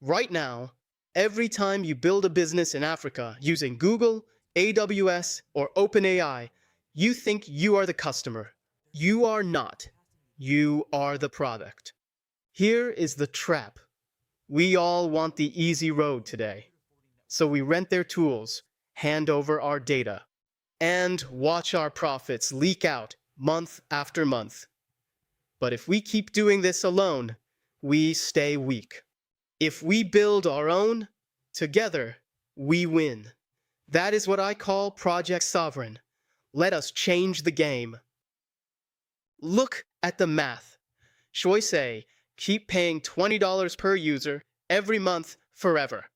Right now, every time you build a business in Africa using Google, AWS, or OpenAI, you think you are the customer. You are not. You are the product. Here is the trap. We all want the easy road today. So we rent their tools, hand over our data, and watch our profits leak out month after month. But if we keep doing this alone, we stay weak. If we build our own, together, we win. That is what I call Project Sovereign. Let us change the game. Look at the math. Choice A, keep paying $20 per user every month forever.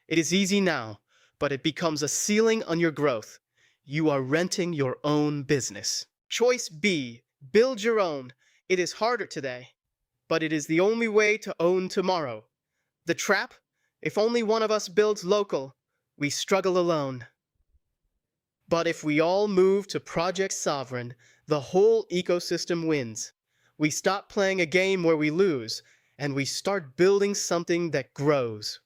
It is easy now, but it becomes a ceiling on your growth. You are renting your own business. Choice B, build your own. It is harder today, but it is the only way to own tomorrow. The trap? If only one of us builds local, we struggle alone. But if we all move to Project Sovereign, the whole ecosystem wins. We stop playing a game where we lose, and we start building something that grows.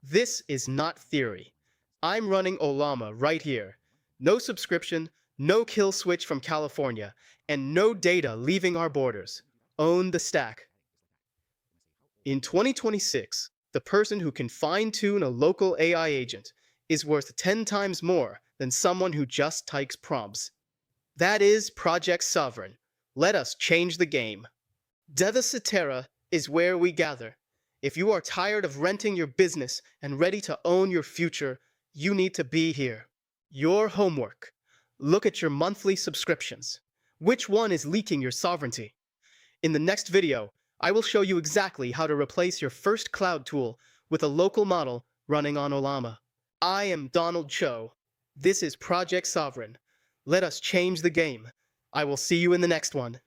This is not theory. I'm running Ollama right here. No subscription, no kill switch from California, and no data leaving our borders. Own the stack. In 2026, the person who can fine-tune a local AI agent is worth 10 times more than someone who just types prompts. That is Project Sovereign. Let us change the game. Devasitera is where we gather. If you are tired of renting your business and ready to own your future, you need to be here. Your homework. Look at your monthly subscriptions. Which one is leaking your sovereignty? In the next video, I will show you exactly how to replace your first cloud tool with a local model running on Ollama. I am Donald Cho. This is Project Sovereign. Let us change the game. I will see you in the next one.